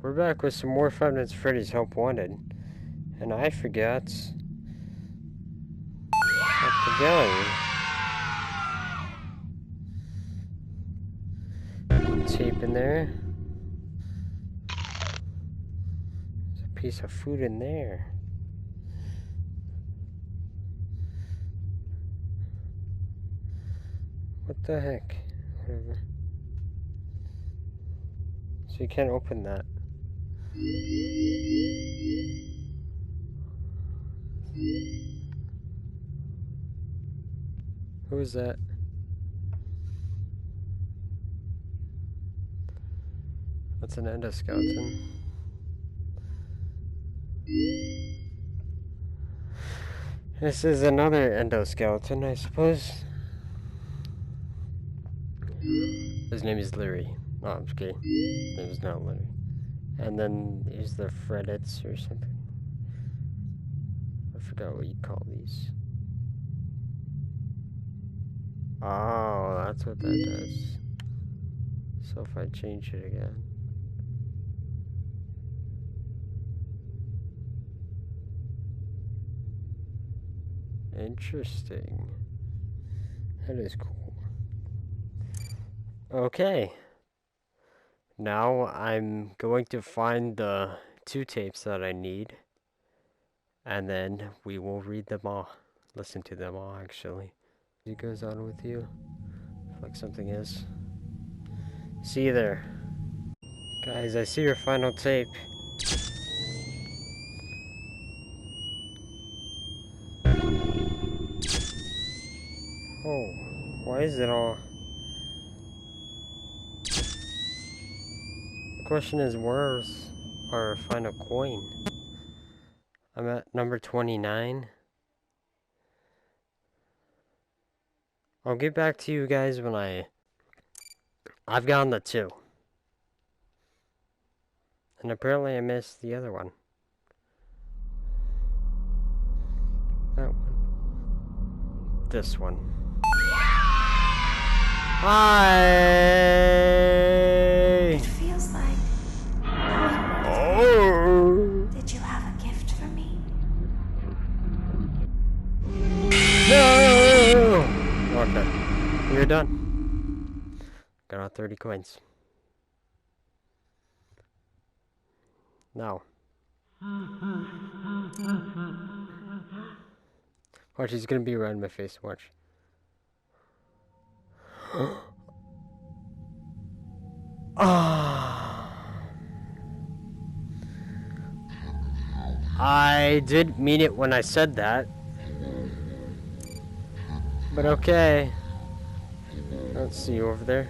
We're back with some more Five Nights at Freddy's Help Wanted. And I forgot the gun. Tape in there. There's a piece of food in there. What the heck? Whatever. So you can't open that. Who is that? That's an endoskeleton. This is another endoskeleton, I suppose. His name is Larry. Oh, I'm just kidding. His name is not Larry. And then here's the Freddys or something. I forgot what you call these. Oh, that's what that does. So if I change it again. Interesting. That is cool. Okay. Now I'm going to find the 2 tapes that I need. And then we will read them all. Listen to them all, actually. It goes on with you. Like something is. See you there. Guys, I see your final tape. Oh, why is it all... The question is, where's our final coin? I'm at number 29. I'll get back to you guys when I've gotten the 2. And apparently I missed the other one. That one. This one. Hi! It feels like... Oh! Did you have a gift for me? No! Okay. You're done. Got all 30 coins. Now. Watch, he's gonna be around my face. Watch. I didn't mean it when I said that. But okay. I don't see you over there.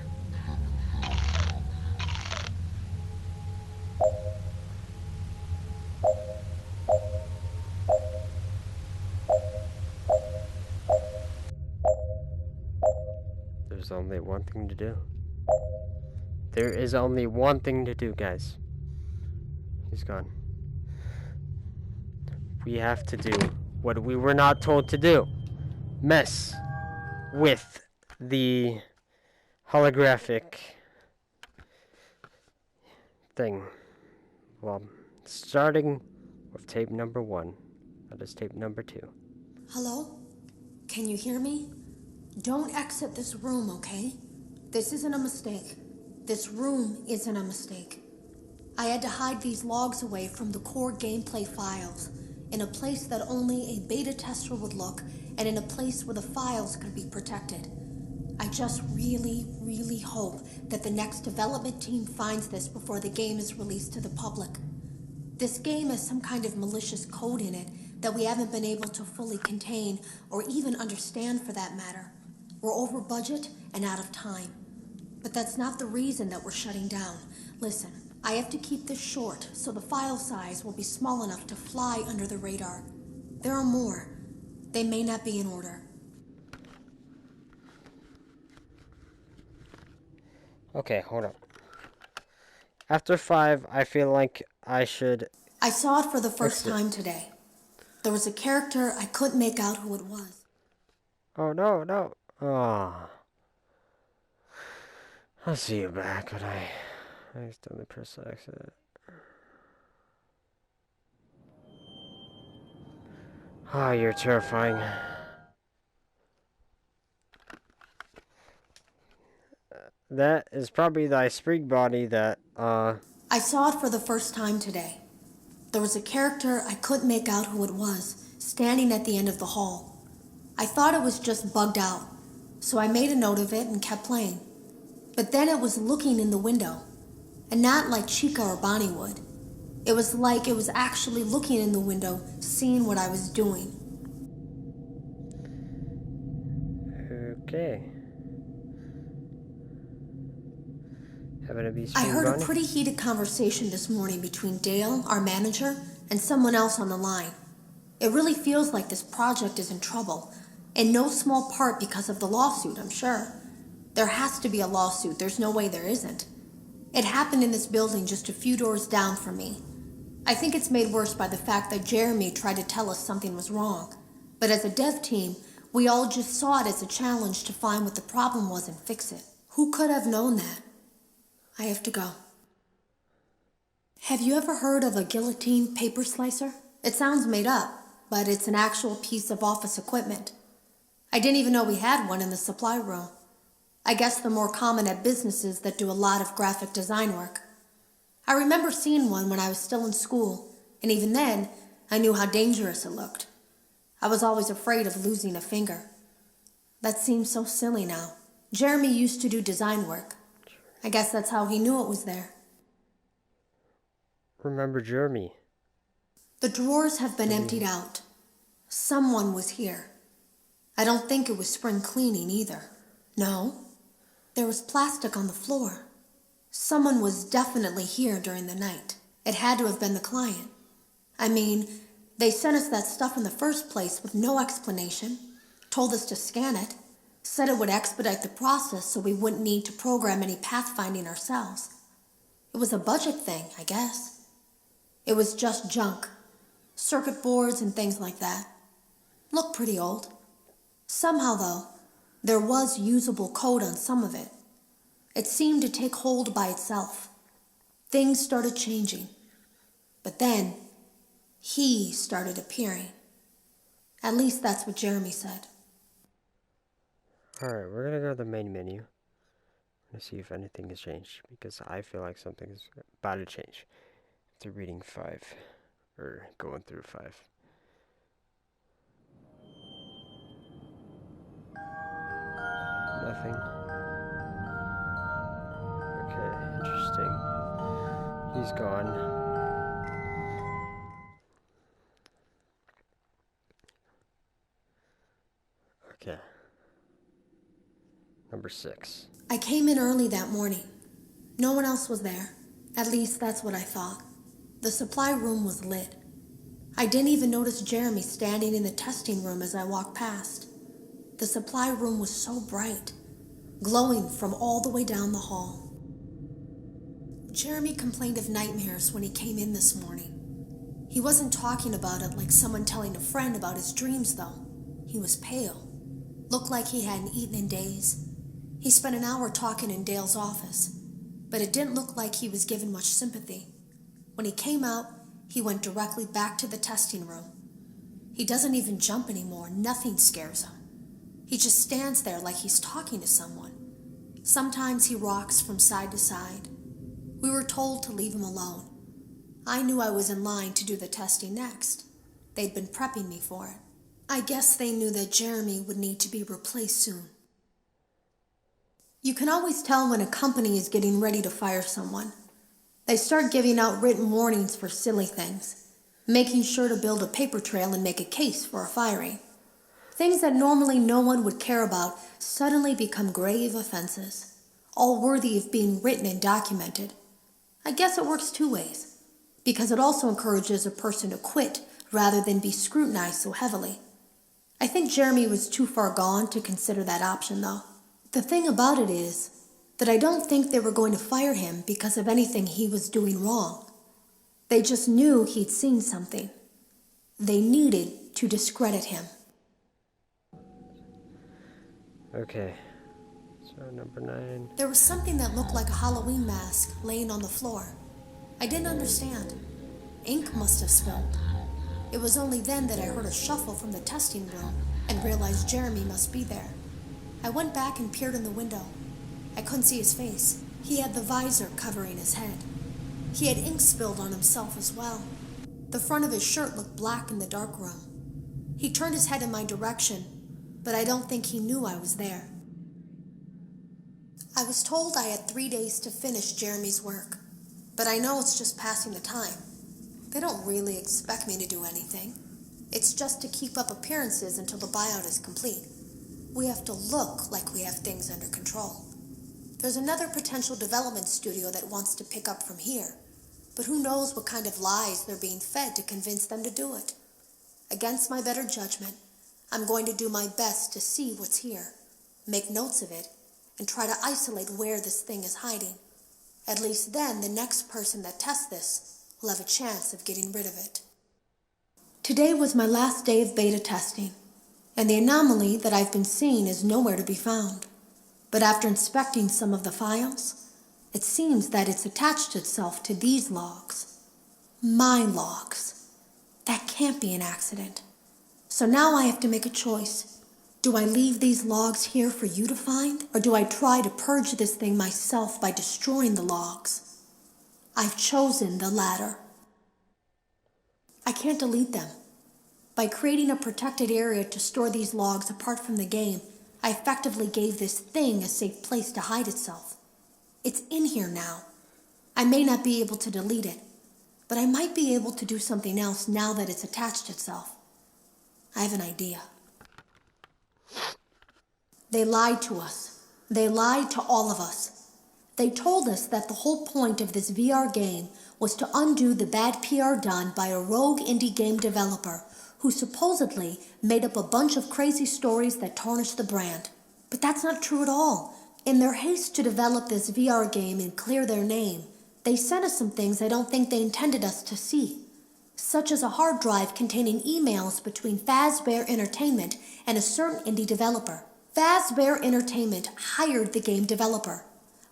There's only one thing to do. There is only one thing to do, guys. He's gone. We have to do what we were not told to do. Mess with the holographic thing. Well, starting with tape number 1. That is tape number 2. Hello? Can you hear me? Don't exit this room, okay? This isn't a mistake. This room isn't a mistake. I had to hide these logs away from the core gameplay files, in a place that only a beta tester would look, and in a place where the files could be protected. I just really, really hope that the next development team finds this before the game is released to the public. This game has some kind of malicious code in it that we haven't been able to fully contain, or even understand for that matter. We're over budget and out of time. But that's not the reason that we're shutting down. Listen, I have to keep this short, so the file size will be small enough to fly under the radar. There are more. They may not be in order. Okay, hold up. After 5, I feel like I should... I saw it for the first time today. There was a character I couldn't make out who it was. Oh, no, no. Oh. I'll see you back when I accidentally press exit. Ah, you're terrifying. That is probably the spring body that, I saw it for the first time today. There was a character I couldn't make out who it was, standing at the end of the hall. I thought it was just bugged out, so I made a note of it and kept playing. But then it was looking in the window, and not like Chica or Bonnie would. It was like it was actually looking in the window, seeing what I was doing. okay. Having a bee I spring heard a bunny? pretty heated conversation this morning between Dale, our manager, and someone else on the line. It really feels like this project is in trouble, in no small part because of the lawsuit, I'm sure. There has to be a lawsuit, there's no way there isn't. It happened in this building just a few doors down from me. I think it's made worse by the fact that Jeremy tried to tell us something was wrong. But as a dev team, we all just saw it as a challenge to find what the problem was and fix it. Who could have known that? I have to go. Have you ever heard of a guillotine paper slicer? It sounds made up, but it's an actual piece of office equipment. I didn't even know we had one in the supply room. I guess they're more common at businesses that do a lot of graphic design work. I remember seeing one when I was still in school, and even then, I knew how dangerous it looked. I was always afraid of losing a finger. That seems so silly now. Jeremy used to do design work. I guess that's how he knew it was there. Remember Jeremy. The drawers have been emptied out. Someone was here. I don't think it was spring cleaning either. No, there was plastic on the floor. Someone was definitely here during the night. It had to have been the client. I mean, they sent us that stuff in the first place with no explanation, told us to scan it, said it would expedite the process so we wouldn't need to program any pathfinding ourselves. It was a budget thing, I guess. It was just junk. Circuit boards and things like that. Looked pretty old. Somehow, though, there was usable code on some of it. It seemed to take hold by itself. Things started changing. But then, he started appearing. At least that's what Jeremy said. Alright, we're gonna go to the main menu. Let's see if anything has changed, because I feel like something is about to change. After reading 5, or going through 5. Nothing. Okay, interesting. He's gone. Okay. Number 6. I came in early that morning. No one else was there. At least that's what I thought. The supply room was lit. I didn't even notice Jeremy standing in the testing room as I walked past. The supply room was so bright, glowing from all the way down the hall. Jeremy complained of nightmares when he came in this morning. He wasn't talking about it like someone telling a friend about his dreams, though. He was pale. Looked like he hadn't eaten in days. He spent an hour talking in Dale's office, but it didn't look like he was given much sympathy. When he came out, he went directly back to the testing room. He doesn't even jump anymore. Nothing scares him. He just stands there like he's talking to someone. Sometimes he rocks from side to side. We were told to leave him alone. I knew I was in line to do the testing next. They'd been prepping me for it. I guess they knew that Jeremy would need to be replaced soon. You can always tell when a company is getting ready to fire someone. They start giving out written warnings for silly things, making sure to build a paper trail and make a case for a firing. Things that normally no one would care about suddenly become grave offenses, all worthy of being written and documented. I guess it works two ways, because it also encourages a person to quit rather than be scrutinized so heavily. I think Jeremy was too far gone to consider that option, though. The thing about it is that I don't think they were going to fire him because of anything he was doing wrong. They just knew he'd seen something. They needed to discredit him. Okay. So number 9. There was something that looked like a Halloween mask laying on the floor. I didn't understand. Ink must have spilled. It was only then that I heard a shuffle from the testing room and realized Jeremy must be there. I went back and peered in the window. I couldn't see his face. He had the visor covering his head. He had ink spilled on himself as well. The front of his shirt looked black in the dark room. He turned his head in my direction, but I don't think he knew I was there. I was told I had 3 days to finish Jeremy's work, but I know it's just passing the time. They don't really expect me to do anything. It's just to keep up appearances until the buyout is complete. We have to look like we have things under control. There's another potential development studio that wants to pick up from here, but who knows what kind of lies they're being fed to convince them to do it. Against my better judgment, I'm going to do my best to see what's here, make notes of it, and try to isolate where this thing is hiding. At least then, the next person that tests this will have a chance of getting rid of it. Today was my last day of beta testing, and the anomaly that I've been seeing is nowhere to be found. But after inspecting some of the files, it seems that it's attached itself to these logs. My logs. That can't be an accident. So now I have to make a choice. Do I leave these logs here for you to find, or do I try to purge this thing myself by destroying the logs? I've chosen the latter. I can't delete them. By creating a protected area to store these logs apart from the game, I effectively gave this thing a safe place to hide itself. It's in here now. I may not be able to delete it, but I might be able to do something else now that it's attached itself. I have an idea. They lied to us. They lied to all of us. They told us that the whole point of this VR game was to undo the bad PR done by a rogue indie game developer who supposedly made up a bunch of crazy stories that tarnished the brand. But that's not true at all. In their haste to develop this VR game and clear their name, they sent us some things I don't think they intended us to see, such as a hard drive containing emails between Fazbear Entertainment and a certain indie developer. Fazbear Entertainment hired the game developer.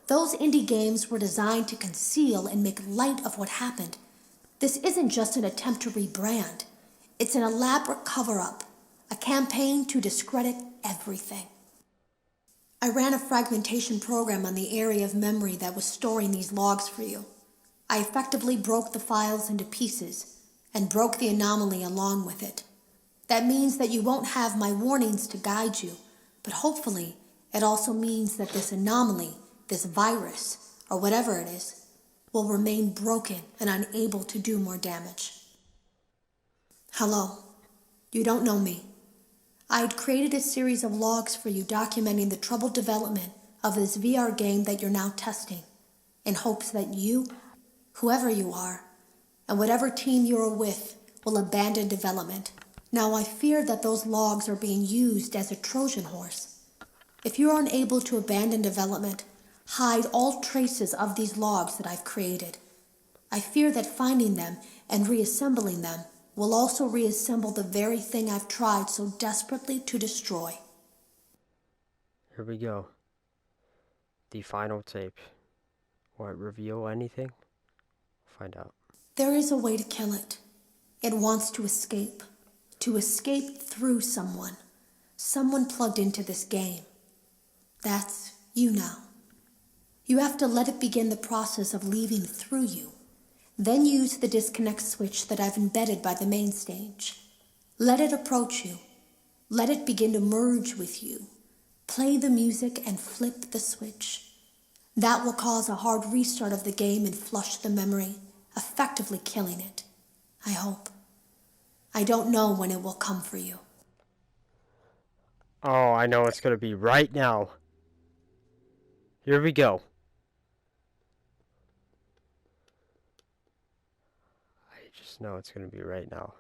Those indie games were designed to conceal and make light of what happened. This isn't just an attempt to rebrand. It's an elaborate cover-up, a campaign to discredit everything. I ran a fragmentation program on the area of memory that was storing these logs for you. I effectively broke the files into pieces and broke the anomaly along with it. That means that you won't have my warnings to guide you, but hopefully it also means that this anomaly, this virus, or whatever it is, will remain broken and unable to do more damage. Hello. You don't know me. I had created a series of logs for you documenting the troubled development of this VR game that you're now testing, in hopes that you, whoever you are, and whatever team you're with, will abandon development. Now I fear that those logs are being used as a Trojan horse. If you're unable to abandon development, hide all traces of these logs that I've created. I fear that finding them and reassembling them will also reassemble the very thing I've tried so desperately to destroy. Here we go. The final tape. Will it reveal anything? Find out. There is a way to kill it. It wants to escape through someone. Someone plugged into this game. That's you now. You have to let it begin the process of leaving through you. Then use the disconnect switch that I've embedded by the main stage. Let it approach you. Let it begin to merge with you. Play the music and flip the switch. That will cause a hard restart of the game and flush the memory, effectively killing it. I hope. I don't know when it will come for you. Oh, I know it's gonna be right now. Here we go. I just know it's gonna be right now.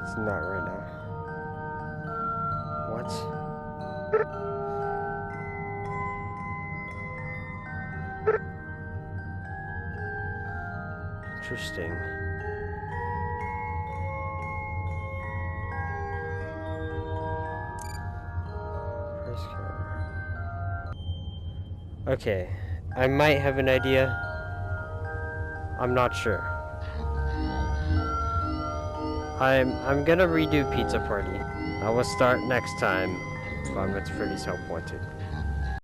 It's not right now. What? Interesting. Press camera. Okay, I might have an idea. I'm not sure. I'm gonna redo Pizza Party. I will start next time. Fun with Freddy's Help Wanted.